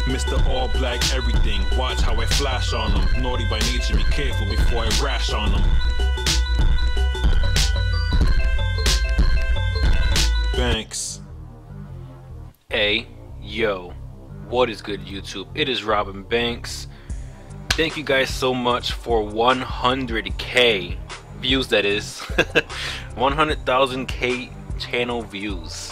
Mr. All Black everything, watch how I flash on them. Naughty by nature, be careful before I rash on them. Thanks. Hey, yo, what is good YouTube? It is Robin Banks. Thank you guys so much for 100k views, that is. 100,000k channel views.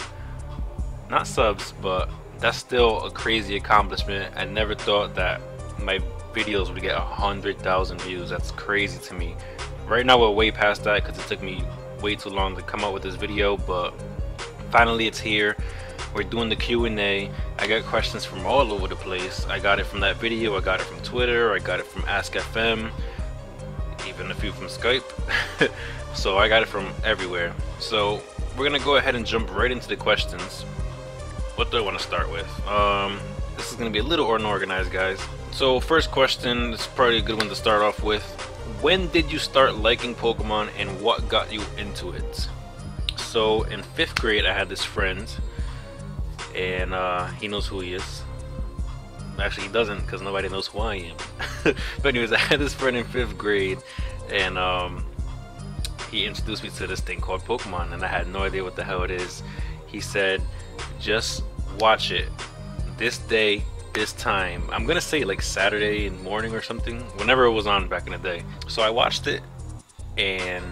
Not subs, but that's still a crazy accomplishment. I never thought that my videos would get 100,000 views. That's crazy to me. Right now we're way past that because it took me way too long to come up with this video, but finally it's here. We're doing the Q&A. I got questions from all over the place. I got it from that video, I got it from Twitter, I got it from Ask FM, even a few from Skype. So I got it from everywhere. So we're gonna go ahead and jump right into the questions. What do I want to start with? This is gonna be a little unorganized, guys. So first question, this is probably a good one to start off with. When did you start liking Pokemon and what got you into it? So in 5th grade I had this friend, and he knows who he is. Actually he doesn't, because nobody knows who I am. But anyways, I had this friend in 5th grade, and he introduced me to this thing called Pokemon, and I had no idea what the hell it is. He said, just watch it this day, this time. I'm gonna say like Saturday morning or something, whenever it was on back in the day. So I watched it and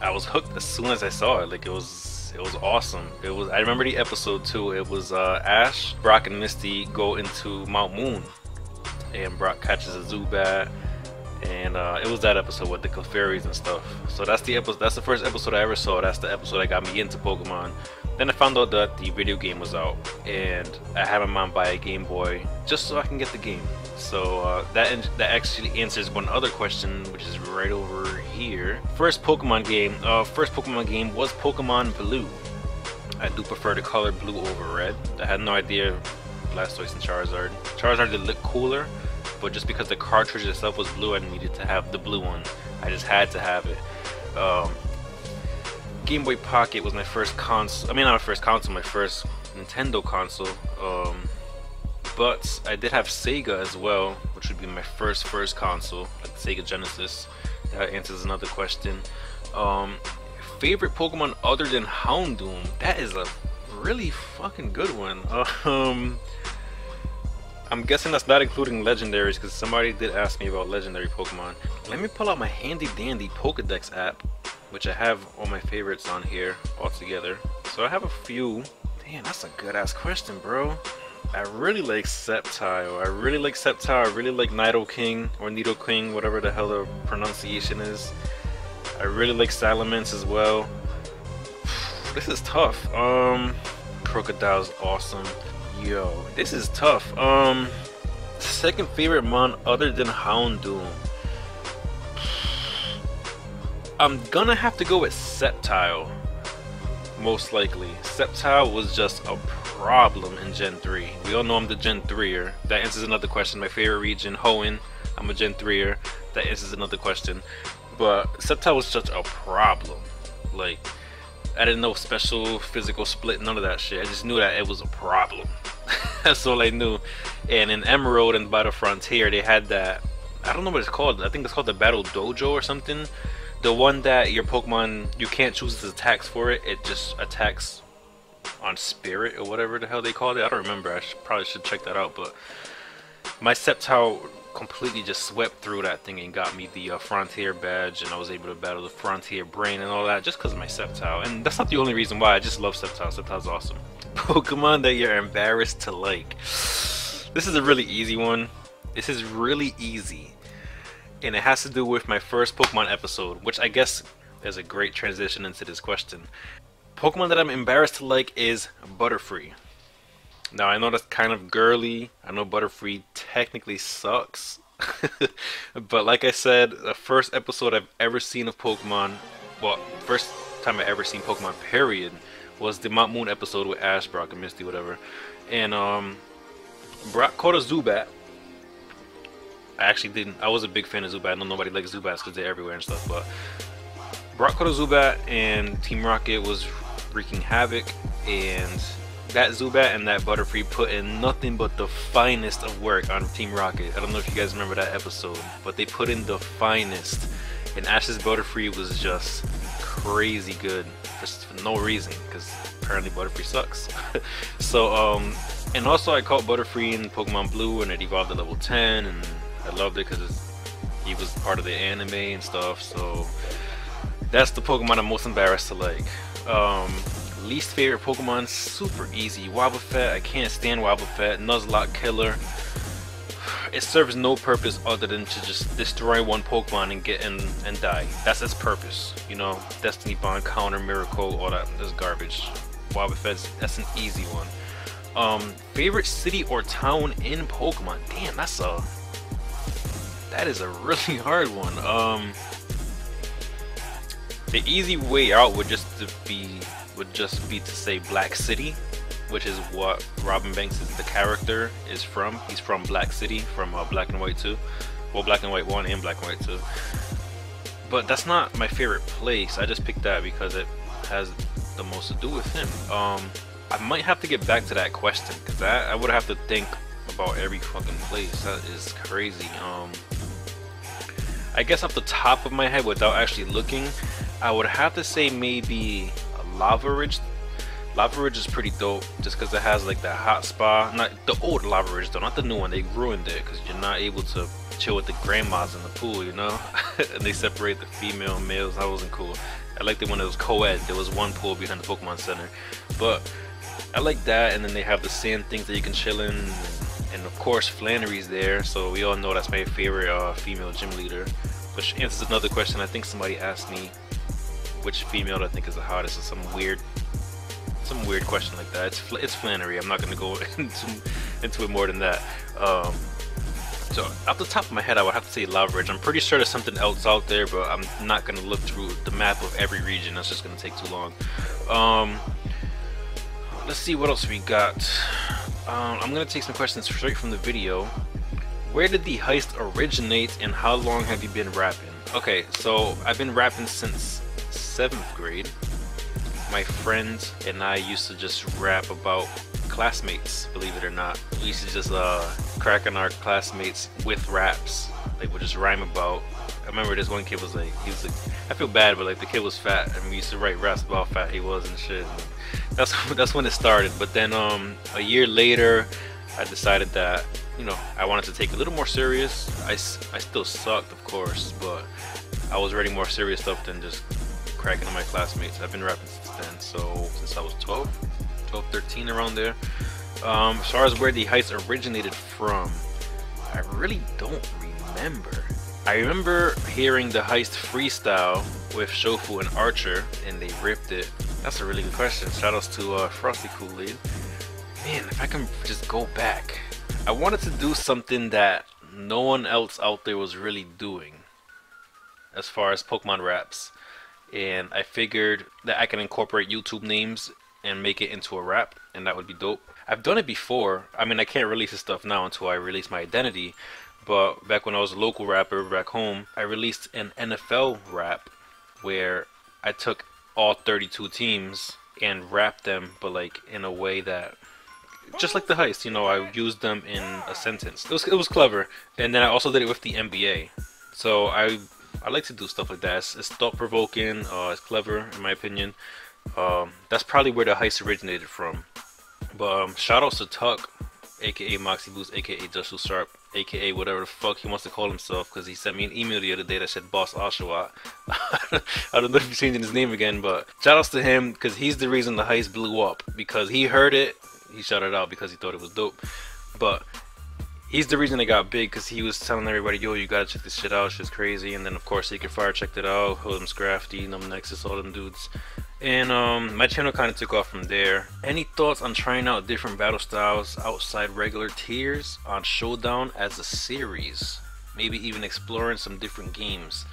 I was hooked as soon as I saw it. Like it was awesome. I remember the episode too. It was Ash, Brock, and Misty go into Mount Moon, and Brock catches a Zubat, and it was that episode with the Clefairies and stuff. So that's the episode. That's the first episode I ever saw. That's the episode that got me into Pokemon. Then I found out that the video game was out, and I had my mom buy a Game Boy just so I can get the game. So that actually answers one other question, which is right over here. First Pokemon game was Pokemon Blue. I do prefer the color blue over red. I had no idea Blastoise and Charizard. Charizard did look cooler, but just because the cartridge itself was blue, I needed to have the blue one. I just had to have it. Game Boy Pocket was my first console. I mean, not my first console, my first Nintendo console. But I did have Sega as well, which would be my first console, like Sega Genesis. That answers another question. Favorite Pokemon other than Houndoom? That is a really fucking good one. I'm guessing that's not including legendaries, because somebody did ask me about legendary Pokemon. Let me pull out my handy dandy Pokedex app, which I have all my favorites on here all together. So I have a few. Damn, that's a good ass question, bro. I really like Sceptile. I really like Nidoking or Nidoking, whatever the hell the pronunciation is. I really like Salamence as well. This is tough. Crocodile's awesome. Yo, this is tough. Second favorite mon other than Houndoom. I'm gonna have to go with Sceptile, most likely. Sceptile was just a problem in Gen 3. We all know I'm the Gen 3er. That answers another question. My favorite region, Hoenn. I'm a Gen 3er. That answers another question. But Sceptile was such a problem. Like, I didn't know special physical split, none of that shit. I just knew that it was a problem. That's all I knew. And in Emerald and Battle Frontier, they had that, I don't know what it's called. I think it's called the Battle Dojo or something. The one that your Pokemon, you can't choose its attacks for it. It just attacks on spirit or whatever the hell they called it. I don't remember. I probably should check that out. But my Sceptile completely just swept through that thing and got me the Frontier badge, and I was able to battle the Frontier Brain and all that just because of my Sceptile. And that's not the only reason why. I just love Sceptile. Sceptile's awesome. Pokemon that you're embarrassed to like. This is a really easy one. This is really easy, and it has to do with my first Pokemon episode, which I guess is a great transition into this question. Pokemon that I'm embarrassed to like is Butterfree. Now I know that's kind of girly. I know Butterfree technically sucks. But like I said, the first episode I've ever seen of Pokemon, well, first time I ever seen Pokemon period, was the Mount Moon episode with Ash, Brock, and Misty, whatever. And Brock caught a Zubat. I was a big fan of Zubat. I know nobody likes Zubats because they're everywhere and stuff, but Brock caught a Zubat and Team Rocket was wreaking havoc, and that Zubat and that Butterfree put in nothing but the finest of work on Team Rocket. I don't know if you guys remember that episode, but they put in the finest. And Ash's Butterfree was just crazy good for no reason, because apparently Butterfree sucks. So, and also I caught Butterfree in Pokemon Blue, and it evolved to level 10, and I loved it because he was part of the anime and stuff. So that's the Pokemon I'm most embarrassed to like. Least favorite Pokemon, super easy. Wobbuffet, I can't stand Wobbuffet. Nuzlocke killer. It serves no purpose other than to just destroy one Pokemon and get in and die. That's its purpose, you know. Destiny Bond, Counter, Miracle, all that. That's garbage. Wobbuffet, that's an easy one. Favorite city or town in Pokemon? Damn, that is a really hard one. The easy way out would just be to say Black City, which is what Robin Banks, the character, is from. He's from Black City, from Black and White 2. Well, Black and White 1 and Black and White 2. But that's not my favorite place. I just picked that because it has the most to do with him. I might have to get back to that question, because I would have to think about every fucking place. That is crazy. I guess off the top of my head, without actually looking, I would have to say maybe Lava Ridge. Lava Ridge is pretty dope just because it has like that hot spa. Not the old Lava Ridge though, not the new one. They ruined it because you're not able to chill with the grandmas in the pool, you know. And they separate the female and males. That wasn't cool. I liked it when it was co-ed. There was one pool behind the Pokemon Center, but I like that. And then they have the sand things that you can chill in, and of course Flannery's there. So we all know that's my favorite female gym leader, which answers another question. I think somebody asked me which female I think is the hottest, or some weird question like that. It's Flannery. I'm not gonna go into it more than that. So off the top of my head, I would have to say Lava Ridge. I'm pretty sure there's something else out there, but I'm not gonna look through the map of every region. That's just gonna take too long. Let's see what else we got. I'm gonna take some questions straight from the video. Where did the heist originate, and how long have you been rapping? Okay, so I've been rapping since 7th grade. My friends and I used to just rap about classmates, believe it or not. We used to just crack on our classmates with raps. Like, we'd just rhyme about. I remember this one kid was like, I feel bad, but like the kid was fat, and we used to write raps about how fat he was and shit. And that's when it started. But then a year later, I decided that, you know, I wanted to take it a little more serious. I still sucked, of course, but I was writing more serious stuff than just cracking on my classmates. I've been rapping since then, so since I was 12, 13, around there. As far as where the heist originated from, I really don't remember. I remember hearing the heist freestyle with Shofu and Archer, and they ripped it. That's a really good question. Shoutouts to Frosty Kool-Aid. Man, if I can just go back, I wanted to do something that no one else out there was really doing as far as Pokemon raps. And I figured that I can incorporate YouTube names and make it into a rap, and that would be dope. I've done it before. I mean, I can't release this stuff now until I release my identity, but back when I was a local rapper back home, I released an NFL rap where I took all 32 teams and rapped them, but like in a way that, just like the heist, you know, I used them in a sentence. It was clever. And then I also did it with the NBA. So I like to do stuff like that. It's thought-provoking, it's clever in my opinion. That's probably where the heist originated from. But shout-outs to Tuck, aka Moxie Boost, aka Just So Sharp, aka whatever the fuck he wants to call himself, because he sent me an email the other day that said Boss Oshawott. I don't know if he's changing his name again, but shout-outs to him, because he's the reason the heist blew up. Because he heard it, he shouted out because he thought it was dope. But he's the reason it got big, because he was telling everybody, yo, you gotta check this shit out, shit's crazy. And then of course Sacred Fire checked it out, Hood'em Scrafty, Numb Nexus, all them dudes. And my channel kind of took off from there. Any thoughts on trying out different battle styles outside regular tiers on Showdown as a series? Maybe even exploring some different games.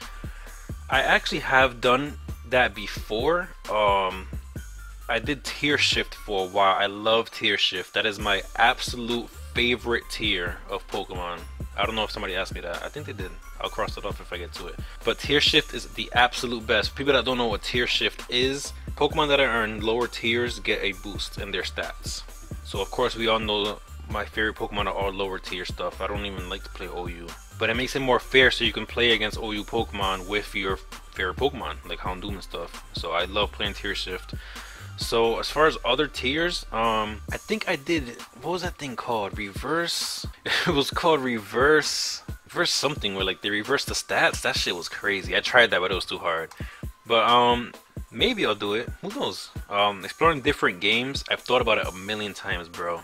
I actually have done that before. I did tier shift for a while. I love tier shift. That is my absolute favorite tier of Pokemon. I don't know if somebody asked me that. I think they did. I'll cross it off if I get to it. But tier shift is the absolute best. For people that don't know what tier shift is, Pokemon that are in lower tiers get a boost in their stats. So of course we all know my favorite Pokemon are all lower tier stuff. I don't even like to play OU. But it makes it more fair so you can play against OU Pokemon with your favorite Pokemon, like Houndoom and stuff. So I love playing tier shift. So as far as other tiers, I think I did, what was that thing called? Reverse? It was called reverse something where like they reversed the stats. That shit was crazy. I tried that, but it was too hard. But maybe I'll do it. Who knows? Exploring different games. I've thought about it a million times, bro.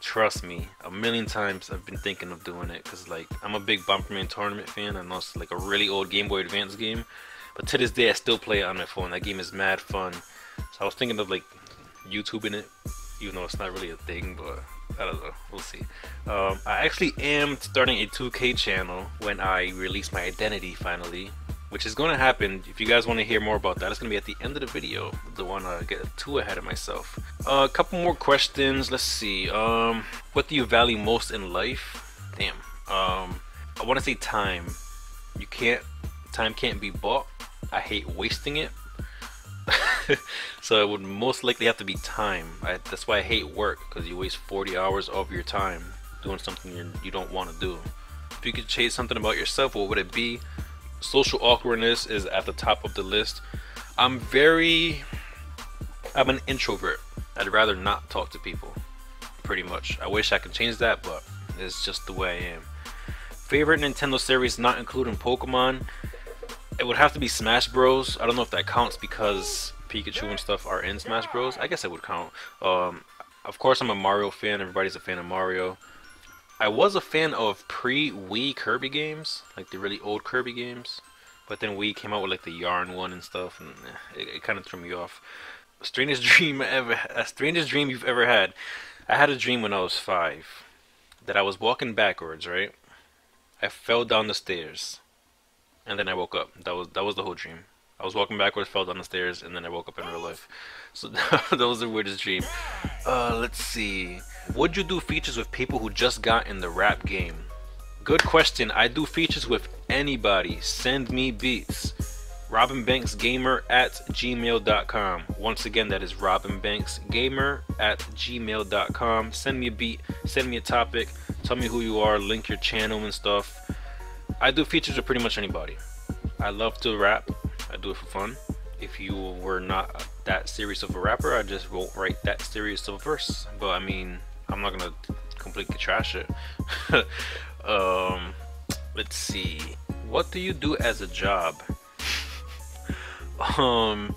Trust me, a million times I've been thinking of doing it, because like I'm a big Bomberman Tournament fan. I know it's like a really old Game Boy Advance game, but to this day I still play it on my phone. That game is mad fun. So I was thinking of like YouTubing it, even though it's not really a thing, but I don't know, we'll see. I actually am starting a 2K channel when I release my identity finally, which is going to happen. If you guys want to hear more about that, it's going to be at the end of the video. Don't want to get too ahead of myself. A couple more questions. Let's see. What do you value most in life? Damn. I want to say time. Time can't be bought. I hate wasting it. So it would most likely have to be time. That's why I hate work, because you waste 40 hours of your time doing something you don't want to do. If you could change something about yourself, what would it be? Social awkwardness is at the top of the list. I'm an introvert. I'd rather not talk to people, pretty much. I wish I could change that, but it's just the way I am. Favorite Nintendo series not including Pokemon? It would have to be Smash Bros. I don't know if that counts because Pikachu and stuff are in Smash Bros. I guess it would count. Of course I'm a Mario fan. Everybody's a fan of Mario. I was a fan of pre-Wii Kirby games, like the really old Kirby games, but then Wii came out with like the Yarn one and stuff, and it kind of threw me off. Strangest dream you've ever had? I had a dream when I was 5 that I was walking backwards, right? I fell down the stairs, and then I woke up. That was the whole dream. I was walking backwards, fell down the stairs, and then I woke up in real life. So that was the weirdest dream. Let's see. Would you do features with people who just got in the rap game? Good question. I do features with anybody. Send me beats. RobinBanksGamer@gmail.com. Once again, that is RobinBanksGamer@gmail.com. Send me a beat. Send me a topic. Tell me who you are. Link your channel and stuff. I do features with pretty much anybody. I love to rap. I do it for fun. If you were not that serious of a rapper, I just won't write that serious of a verse. But I mean, I'm not gonna completely trash it. Let's see. What do you do as a job? It's kind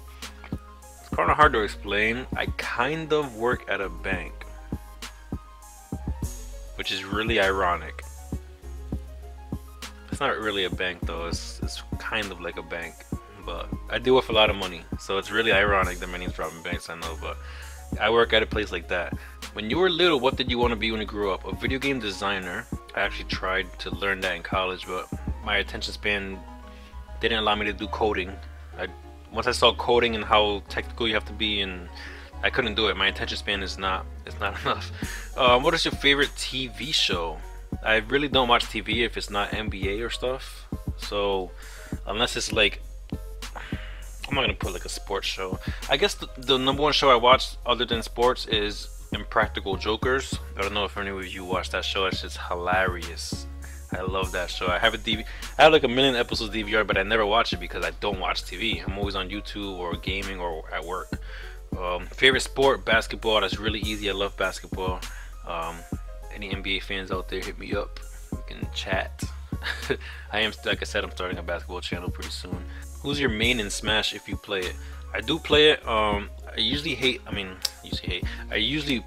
of hard to explain. I kind of work at a bank, which is really ironic. It's not really a bank though. It's kind of like a bank. But I deal with a lot of money, so it's really ironic that my name's Robin Banks, I know, but I work at a place like that. When you were little, what did you want to be when you grew up? A video game designer. I actually tried to learn that in college, but my attention span didn't allow me to do coding. Once I saw coding and how technical you have to be, and I couldn't do it. My attention span is not enough. What is your favorite TV show? I really don't watch TV if it's not NBA or stuff, so unless it's like, I'm not gonna put like a sports show. I guess the number one show I watched other than sports is Impractical Jokers. I don't know if any of you watched that show. It's just hilarious. I love that show. I have like a million episodes DVR, but I never watch it because I don't watch TV. I'm always on YouTube or gaming or at work. Favorite sport? Basketball. That's really easy. I love basketball. Any NBA fans out there, hit me up. We can chat. Like I said, I'm starting a basketball channel pretty soon. Who's your main in Smash if you play it? I do play it. I usually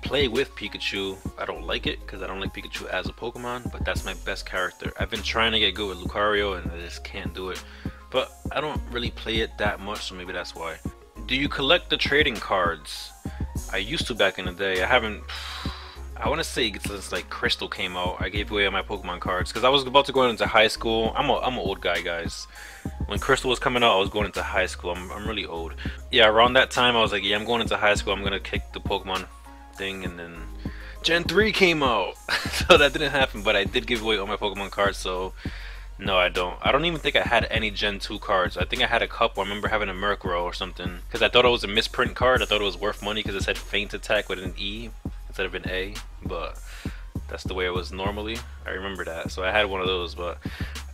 play with Pikachu. I don't like it because I don't like Pikachu as a Pokemon, but that's my best character. I've been trying to get good with Lucario and I just can't do it. But I don't really play it that much, so maybe that's why. Do you collect the trading cards? I used to back in the day. I want to say since like Crystal came out, I gave away all my Pokemon cards because I was about to go into high school. I'm an old guy, guys. When Crystal was coming out, I was going into high school. I'm really old. Yeah, around that time, I was like, yeah, I'm going into high school. I'm gonna kick the Pokemon thing, and then Gen 3 came out, so that didn't happen. But I did give away all my Pokemon cards, so No, I don't. I don't even think I had any Gen 2 cards. I think I had a couple. I remember having a Murkrow or something. Because I thought it was a misprint card. I thought it was worth money because it said Feint Attack with an E instead of an A. But that's the way it was normally. I remember that. So I had one of those. But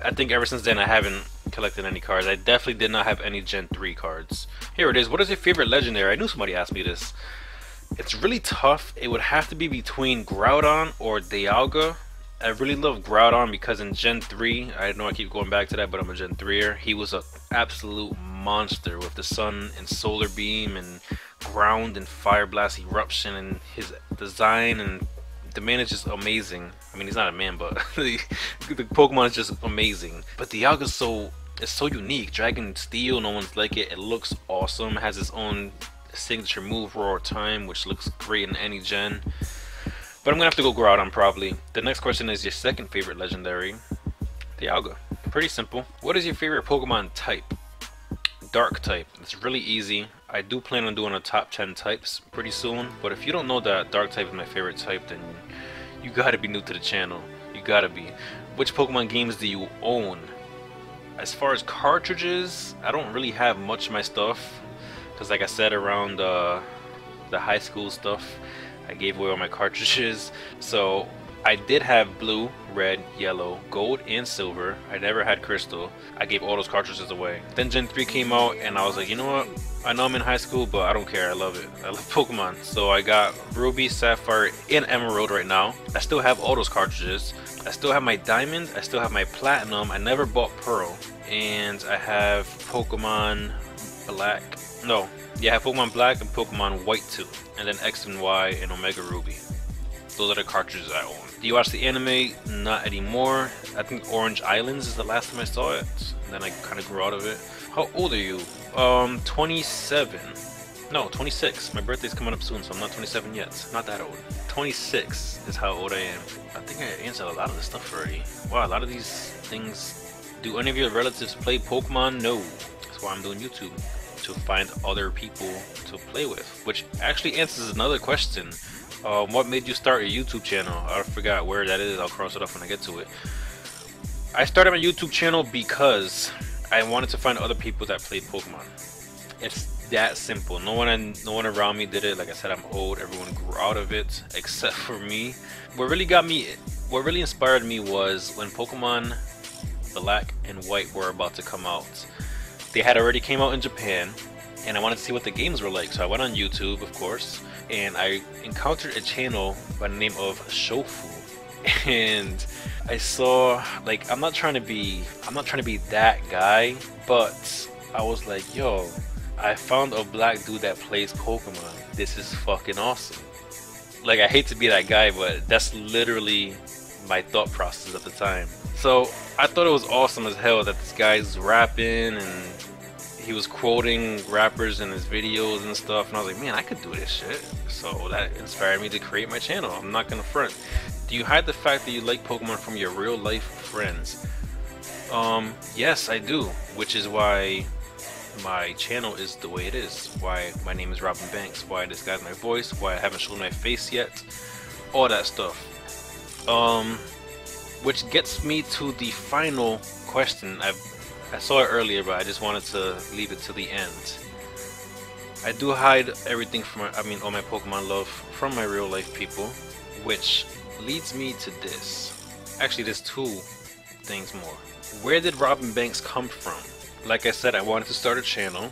I think ever since then I haven't collected any cards. I definitely did not have any Gen 3 cards. Here it is. What is your favorite legendary? I knew somebody asked me this. It's really tough. It would have to be between Groudon or Dialga. I really love Groudon because in Gen 3, I know I keep going back to that, but I'm a Gen 3er. He was an absolute monster with the Sun and Solar Beam and Ground and Fire Blast Eruption, and his design, and the man is just amazing. I mean, he's not a man, but the Pokemon is just amazing. But Dialga's it's so unique. Dragon Steel, no one's like it. It looks awesome. It has its own signature move, Roar Time, which looks great in any gen. But I'm gonna have to go Groudon probably. The next question is your second favorite legendary. Dialga. Pretty simple. What is your favorite Pokemon type? Dark type. It's really easy. I do plan on doing a top 10 types pretty soon. But if you don't know that Dark type is my favorite type, then you gotta be new to the channel. You gotta be. Which Pokemon games do you own? As far as cartridges, I don't really have much of my stuff. Because like I said, around the high school stuff, I gave away all my cartridges. So I did have blue, red, yellow, gold, and silver. I never had crystal. I gave all those cartridges away. Then Gen 3 came out and I was like, you know what? I know I'm in high school, but I don't care. I love it. I love Pokemon. So I got Ruby, Sapphire, and Emerald right now. I still have all those cartridges. I still have my Diamond. I still have my Platinum. I never bought Pearl. And I have Pokemon Black. No. Yeah, I have Pokemon Black and Pokemon White too. And then X and Y and Omega Ruby. Those are the cartridges I own. Do you watch the anime? Not anymore. I think Orange Islands is the last time I saw it. And then I kind of grew out of it. How old are you? 27. No, 26. My birthday's coming up soon, so I'm not 27 yet. Not that old. 26 is how old I am. I think I answered a lot of this stuff already. Wow, a lot of these things. Do any of your relatives play Pokemon? No. That's why I'm doing YouTube. To find other people to play with. Which actually answers another question. What made you start a YouTube channel? I forgot where that is. I'll cross it off when I get to it. I started my YouTube channel because I wanted to find other people that played Pokemon. It's that simple. No one around me did it. Like I said, I'm old. Everyone grew out of it except for me. What really inspired me was when Pokemon Black and White were about to come out. They had already came out in Japan, and I wanted to see what the games were like. So I went on YouTube, of course, and I encountered a channel by the name of Shofu. And I saw, like, I'm not trying to be that guy, but I was like, yo, I found a black dude that plays Pokemon. This is fucking awesome. Like, I hate to be that guy, but that's literally my thought process at the time. So I thought it was awesome as hell that this guy's rapping and he was quoting rappers in his videos and stuff, and I was like, man, I could do this shit. So that inspired me to create my channel. I'm not gonna front. Do you hide the fact that you like Pokemon from your real life friends? Yes, I do, which is why my channel is the way it is, why my name is Robin Banks, why I disguise my voice, why I haven't shown my face yet, all that stuff. Which gets me to the final question. I saw it earlier, but I just wanted to leave it to the end. I do hide everything from, all my Pokemon love from my real life people, which leads me to this. Actually, there's two things more. Where did Robin Banks come from? Like I said, I wanted to start a channel.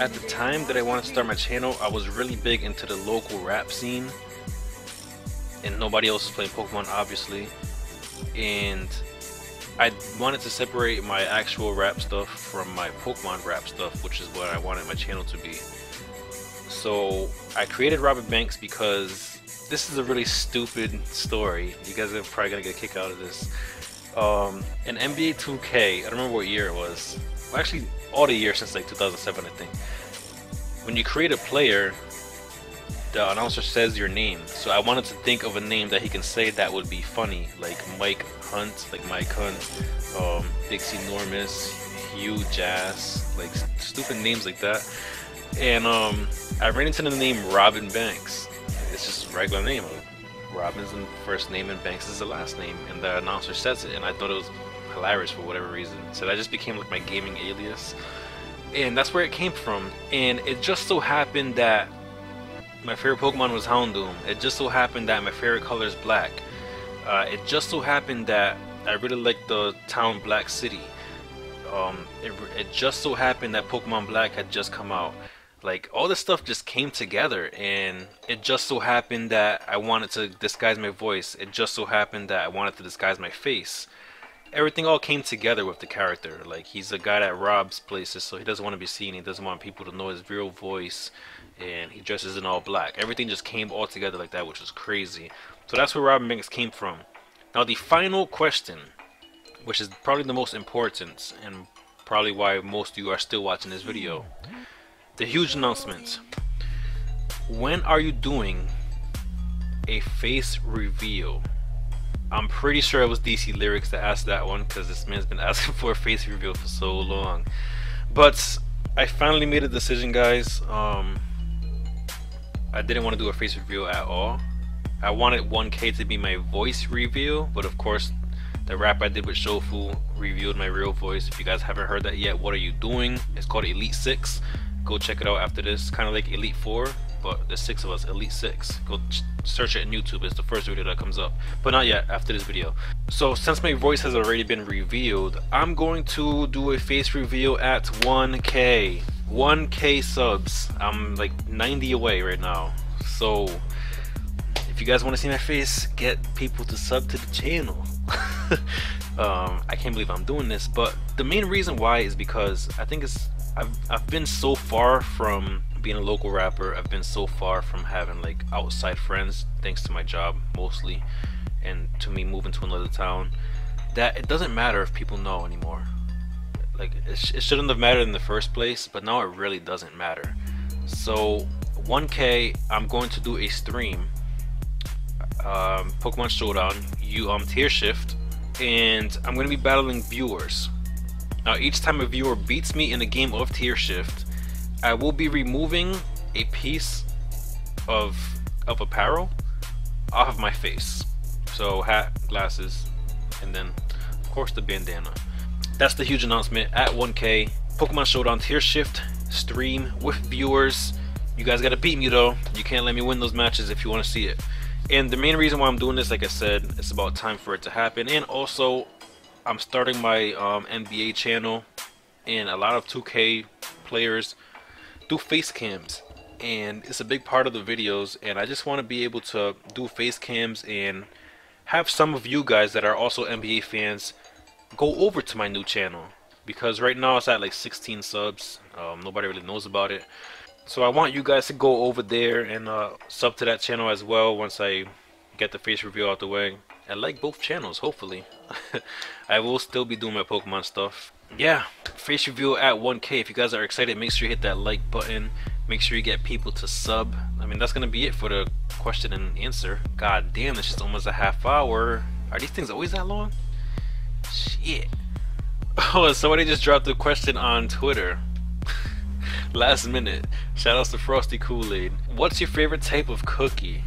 At the time that I wanted to start my channel, I was really big into the local rap scene, and nobody else was playing Pokemon, obviously. And I wanted to separate my actual rap stuff from my Pokemon rap stuff, which is what I wanted my channel to be. So I created Robin Banks because this is a really stupid story. You guys are probably gonna get a kick out of this. In NBA 2K, I don't remember what year it was. Well, actually, all the years since like 2007, I think. When you create a player, the announcer says your name. So I wanted to think of a name that he can say that would be funny, like Mike Hunt, Dixie Normus, Hugh Jazz, like stupid names like that. And I ran into the name Robin Banks. It's just a regular name, Robin's first name and Banks is the last name, and the announcer says it, and I thought it was hilarious for whatever reason. So that just became like my gaming alias, and that's where it came from. And it just so happened that my favorite Pokemon was Houndoom. It just so happened that my favorite color is black. It just so happened that I really like the town Black City. It just so happened that Pokemon Black had just come out. Like, all this stuff just came together, and it just so happened that I wanted to disguise my voice. It just so happened that I wanted to disguise my face. Everything all came together with the character. Like, he's a guy that robs places, so he doesn't want to be seen. He doesn't want people to know his real voice, and he dresses in all black. Everything just came all together like that, which was crazy. So that's where Robin Banks came from. Now, the final question, which is probably the most important, and probably why most of you are still watching this video. The huge announcement. When are you doing a face reveal? I'm pretty sure it was DC Lyrics that asked that one, because this man's been asking for a face reveal for so long. But I finally made a decision, guys. I didn't want to do a face reveal at all. I wanted 1K to be my voice reveal, but of course the rap I did with Shofu revealed my real voice. If you guys haven't heard that yet, what are you doing? It's called Elite 6. Go check it out after this. Kind of like Elite 4, but there's 6 of us, Elite 6. Go search it in YouTube. It's the first video that comes up, but not yet, after this video. So since my voice has already been revealed, I'm going to do a face reveal at 1K. 1K subs. I'm like 90 away right now. So if you guys want to see my face, get people to sub to the channel. I can't believe I'm doing this, but the main reason why is because I think I've been so far from being a local rapper. I've been so far from having like outside friends, thanks to my job mostly, and to me moving to another town, that it doesn't matter if people know anymore. Like, it shouldn't have mattered in the first place, but now it really doesn't matter. So 1K, I'm going to do a stream, Pokemon Showdown, tier shift, and I'm going to be battling viewers. Now, each time a viewer beats me in a game of tier shift, I will be removing a piece of apparel off of my face. So hat, glasses, and then of course the bandana. That's the huge announcement. At 1K, Pokemon Showdown tier shift stream with viewers. You guys gotta beat me though. You can't let me win those matches if you want to see it. And the main reason why I'm doing this, like I said, it's about time for it to happen. And also, I'm starting my NBA channel, and a lot of 2K players do face cams, and it's a big part of the videos, and I just want to be able to do face cams and have some of you guys that are also NBA fans go over to my new channel, because right now it's at like 16 subs. Nobody really knows about it, so I want you guys to go over there and sub to that channel as well once I get the face reveal out the way. I like both channels, hopefully. I will still be doing my Pokemon stuff. Yeah, face reveal at 1K. If you guys are excited, make sure you hit that like button. Make sure you get people to sub. I mean, that's gonna be it for the question and answer. God damn, this is almost a half hour. Are these things always that long? Shit. Oh, somebody just dropped a question on Twitter. Last minute. Shout outs to Frosty Kool-Aid. What's your favorite type of cookie?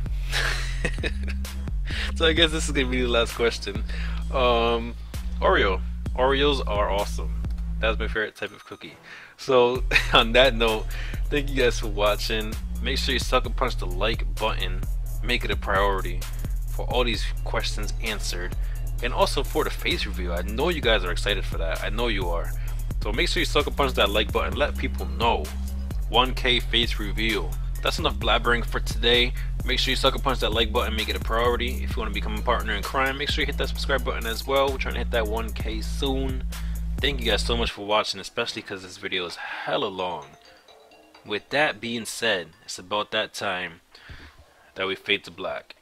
So I guess this is gonna be the last question. Oreo. Oreos are awesome. That's my favorite type of cookie. So on that note, thank you guys for watching. Make sure you sucker punch the like button. Make it a priority for all these questions answered, and also for the face review. I know you guys are excited for that. I know you are. So make sure you sucker punch that like button. Let people know. 1K face reveal. That's enough blabbering for today. Make sure you sucker punch that like button, make it a priority. If you want to become a partner in crime, make sure you hit that subscribe button as well. We're trying to hit that 1K soon. Thank you guys so much for watching, especially because this video is hella long. With that being said, it's about that time that we fade to black.